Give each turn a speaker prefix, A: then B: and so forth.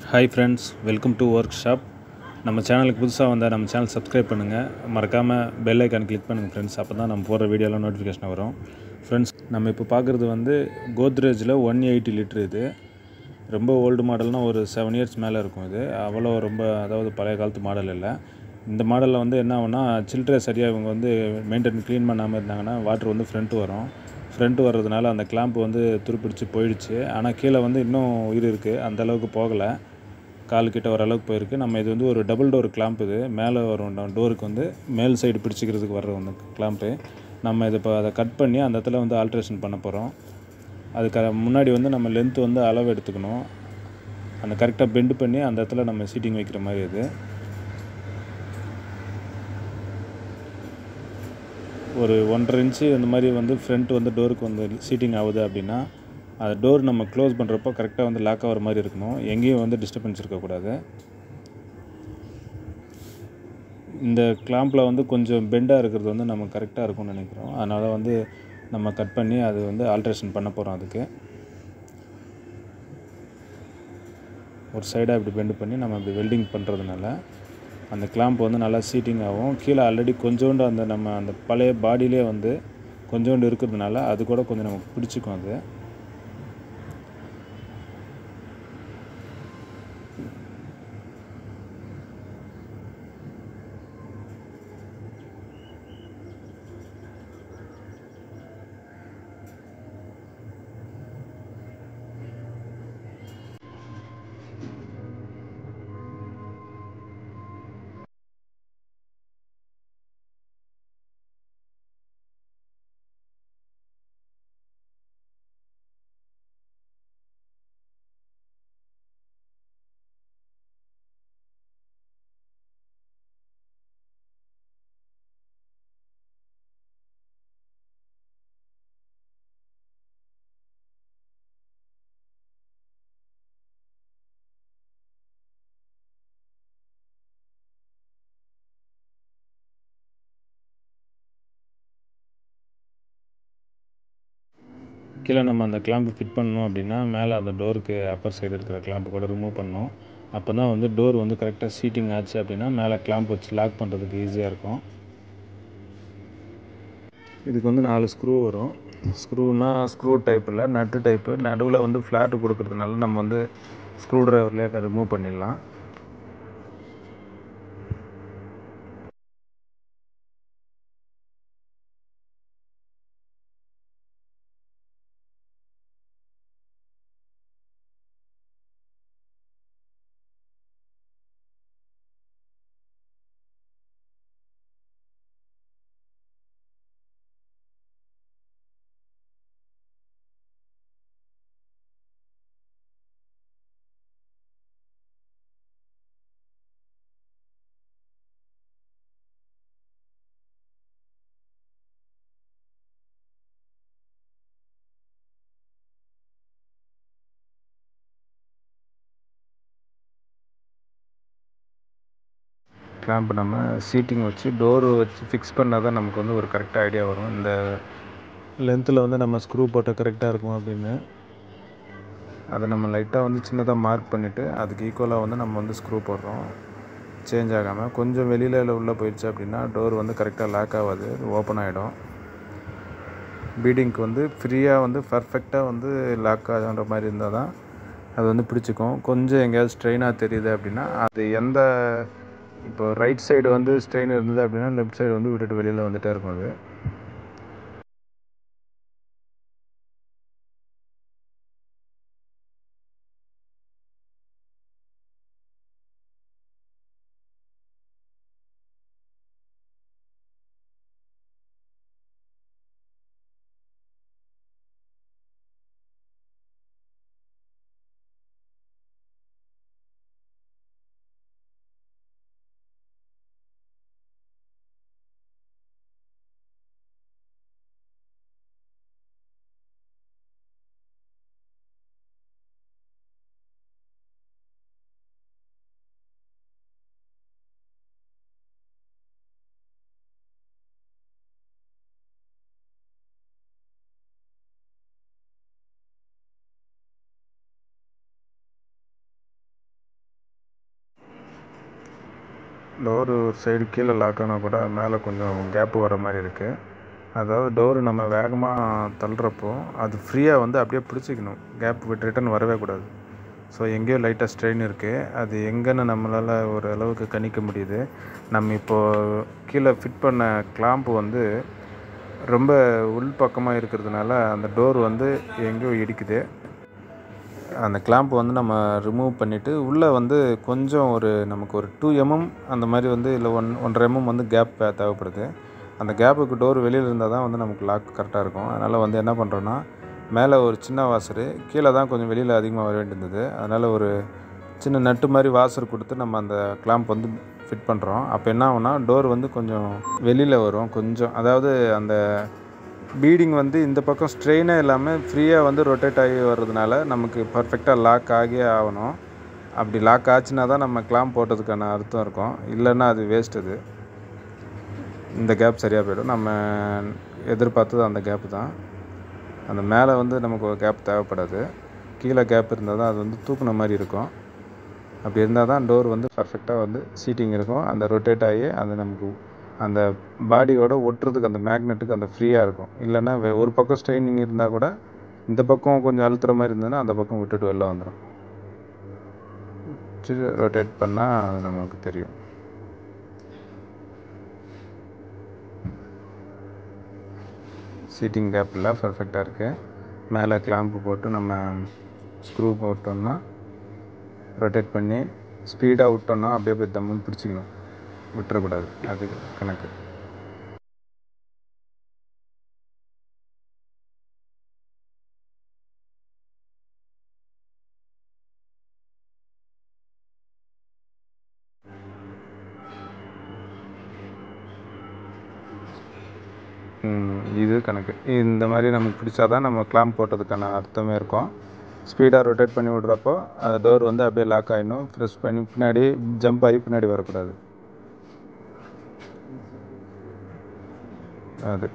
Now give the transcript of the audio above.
A: Hi friends, welcome to work shop. நம்ம சேனலுக்கு புதுசாக வந்தால் நம்ம சேனல் சப்ஸ்கிரைப் பண்ணுங்கள். மறக்காமல் பெல் ஐக்கான் கிளிக் பண்ணுங்கள் ஃப்ரெண்ட்ஸ். அப்போ தான் நம்ம போடுற வீடியோலாம் நோட்டிஃபிகேஷன் வரும். ஃப்ரெண்ட்ஸ், நம்ம இப்போ பார்க்குறது கோத்ரேஜில் 180 லிட்டர். இது ரொம்ப ஓல்டு மாடல்னால் ஒரு 7 இயர்ஸ் மேலே இருக்கும். இது அவ்வளோ அதாவது பழைய காலத்து மாடல் இல்லை. இந்த மாடலில் என்ன ஆகுனா, சில்ட்ரை சரியாக இவங்க மெயின்டைன் க்ளீன் பண்ணாமல் இருந்தாங்கன்னா வாட்டர் ஃப்ரண்ட் வர்றதுனால அந்த கிளாம்ப் துருப்பிடிச்சு போயிடுச்சு. ஆனால் கீழே இன்னும் உயிர் இருக்குது, அந்தளவுக்கு போகலை. கால் கிட்ட வர அளவுக்கு போயிருக்கு. நம்ம இது ஒரு டபுள் டோர் கிளாம்ப். இது மேலே வரும் டோருக்கு மேல் சைடு பிடிச்சிக்கிறதுக்கு வர்ற கிளாம்ப்பு. நம்ம இதை இப்போ அதை கட் பண்ணி அந்த இடத்துல ஆல்ட்ரேஷன் பண்ண போகிறோம். அதுக்கு முன்னாடி நம்ம லென்த்து அளவு எடுத்துக்கணும். அந்த கரெக்டாக பெண்டு பண்ணி அந்த இடத்துல நம்ம சீட்டிங் வைக்கிற மாதிரி. இது ஒரு 1.5 இன்ச்சு இந்த மாதிரி ஃப்ரண்ட் டோருக்கு சீட்டிங் ஆகுது அப்படின்னா, அது டோர் நம்ம க்ளோஸ் பண்ணுறப்போ கரெக்டாக லாக் ஆகிற மாதிரி இருக்கணும். எங்கேயும் டிஸ்டர்பன்ஸ் இருக்கக்கூடாது. இந்த கிளாம்பில் கொஞ்சம் பெண்டாக இருக்கிறது நம்ம கரெக்டாக இருக்கும்னு நினைக்கிறோம். அதனால் நம்ம கட் பண்ணி அது ஆல்ட்ரேஷன் பண்ண போகிறோம். அதுக்கு ஒரு சைடாக இப்படி பெண்டு பண்ணி நம்ம இப்படி வெல்டிங் பண்ணுறதுனால அந்த கிளாம்ப் நல்லா சீட்டிங் ஆகும். கீழே ஆல்ரெடி கொஞ்சோண்டு அந்த பழைய பாடியிலே கொஞ்சோண்டு இருக்கிறதுனால அது கூட கொஞ்சம் நமக்கு பிடிச்சிக்கும். அது கீழே நம்ம அந்த கிளாம்பு ஃபிட் பண்ணணும் அப்படின்னா மேலே அந்த டோருக்கு அப்பர் சைடு இருக்கிற கிளாம்பு கூட ரிமூவ் பண்ணணும். அப்போ தான் டோர் கரெக்டாக சீட்டிங் ஆச்சு அப்படின்னா மேலே கிளாம்ப் வச்சு லாக் பண்ணுறதுக்கு ஈஸியாக இருக்கும். இதுக்கு 4 ஸ்க்ரூ வரும். ஸ்க்ரூ டைப் இல்லை, நட்டு டைப்பு. நடுவில் ஃப்ளாட்டு கொடுக்கறதுனால நம்ம ஸ்க்ரூ ட்ரைவர்லேயே ரிமூவ் பண்ணிடலாம். கிளாம்ப் நம்ம சீட்டிங் வச்சு டோரு வச்சு ஃபிக்ஸ் பண்ணால் தான் நமக்கு ஒரு கரெக்டாக ஐடியா வரும். இந்த லென்த்தில் நம்ம ஸ்க்ரூ போட்டால் கரெக்டாக இருக்கும் அப்படின்னு அதை நம்ம லைட்டாக சின்னதாக மார்க் பண்ணிவிட்டு அதுக்கு ஈக்குவலாக நம்ம ஸ்க்ரூ போடுறோம். சேஞ்ச் ஆகாமல் கொஞ்சம் வெளியில் உள்ளே போயிடுச்சு அப்படின்னா டோர் கரெக்டாக லாக் ஆகாது, ஓப்பன் ஆகிடும். பீடிங்க்கு ஃப்ரீயாக பர்ஃபெக்டாக லாக் ஆகிற மாதிரி இருந்தால் தான் அது பிடிச்சிக்கும். கொஞ்சம் எங்கேயாவது ஸ்ட்ரெயினாக தெரியுது அப்படின்னா அது இப்போ ரைட் சைடு ஸ்ட்ரெயின் இருந்தது அப்படின்னா லெஃப்ட் சைடு விட்டுட்டு வெளியில் வந்துகிட்டே இருக்கும். அது டோரு ஒரு சைடு கீழே லாக் ஆனால் கூட மேலே கொஞ்சம் கேப்பு வர மாதிரி இருக்குது. அதாவது டோரு நம்ம வேகமாக தள்ளுறப்போ அது ஃப்ரீயாக வந்து அப்படியே பிடிச்சிக்கணும், கேப் விட்டு ரிட்டன் வரவே கூடாது. ஸோ எங்கேயோ லைட்டாக ஸ்ட்ரெயின் இருக்குது, அது எங்கேன்னு நம்மளால் ஒரு அளவுக்கு கணிக்க முடியுது. நம்ம இப்போது கீழே ஃபிட் பண்ண கிளாம்பு வந்து ரொம்ப உள் பக்கமாக இருக்கிறதுனால அந்த டோர் வந்து எங்கேயோ இடிக்குது. அந்த கிளாம்பு வந்து நம்ம ரிமூவ் பண்ணிவிட்டு உள்ளே வந்து கொஞ்சம் நமக்கு ஒரு 2 mm அந்த மாதிரி வந்து இல்லை 1.5 mm வந்து கேப் தேவைப்படுது. அந்த கேப்புக்கு டோர் வெளியில் இருந்தால் தான் வந்து நமக்கு லாக் கரெக்டாக இருக்கும். அதனால் வந்து என்ன பண்ணுறோன்னா, மேலே ஒரு சின்ன வாசரு, கீழே தான் கொஞ்சம் வெளியில் அதிகமாக வர வேண்டியிருந்தது. அதனால் ஒரு சின்ன நட்டு மாதிரி வாசர் கொடுத்து நம்ம அந்த கிளாம்ப் வந்து ஃபிட் பண்ணுறோம். அப்போ என்ன ஆகும்னா டோர் வந்து கொஞ்சம் வெளியில் வரும் கொஞ்சம். அதாவது அந்த பீடிங் வந்து இந்த பக்கம் ஸ்ட்ரெயினே இல்லாமல் ஃப்ரீயாக வந்து ரொட்டேட் ஆகி வர்றதுனால நமக்கு பர்ஃபெக்டாக லாக் ஆகியே ஆகணும். அப்படி லாக் ஆச்சுன்னா தான் நம்ம கிளாம்ப் போட்டதுக்கான அர்த்தம் இருக்கும், இல்லைன்னா அது வேஸ்ட். அது இந்த கேப் சரியாக போய்டும். நம்ம எதிர்பார்த்தது அந்த கேப்பு தான். அந்த மேலே வந்து நமக்கு ஒரு கேப் தேவைப்படாது, கீழே கேப் இருந்தால் தான் அது வந்து தூக்குன மாதிரி இருக்கும். அப்படி இருந்தால் தான் டோர் வந்து பர்ஃபெக்டாக வந்து சீட்டிங் இருக்கும். அந்த ரொட்டேட் ஆகி அது நமக்கு அந்த பாடியோட ஒட்டுறதுக்கு அந்த மேக்னெட்டுக்கு அந்த ஃப்ரீயாக இருக்கும். இல்லைன்னா ஒரு பக்கம் ஸ்ட்ரெயினிங் இருந்தால் கூட இந்த பக்கம் கொஞ்சம் அழுத்துற மாதிரி இருந்ததுன்னா அந்த பக்கம் விட்டுட்டு வெளில வந்துடும். ரொட்டேட் பண்ணால் அது நமக்கு தெரியும். சீட்டிங் கேப்பில் பர்ஃபெக்டாக இருக்குது. மேலே கிளாம்பு போட்டு நம்ம ஸ்க்ரூ போட்டோம்னா ரொட்டேட் பண்ணி ஸ்பீடாக விட்டோம்னா அப்படியே போய் தம்முன்னு பிடிச்சிக்கணும், விட்டுறக்கூடாது. அது கணக்கு. இது கணக்கு. இந்த மாதிரி நமக்கு பிடிச்சா தான் நம்ம கிளாம்ப் போட்டதுக்கான அர்த்தமே இருக்கும். ஸ்பீடாக ரொட்டேட் பண்ணி விட்றப்போ அந்த டோர் வந்து அப்படியே லாக் ஆகிடணும். ப்ரெஸ் பண்ணி பின்னாடி ஜம்ப் ஆகி பின்னாடி வரக்கூடாது. அது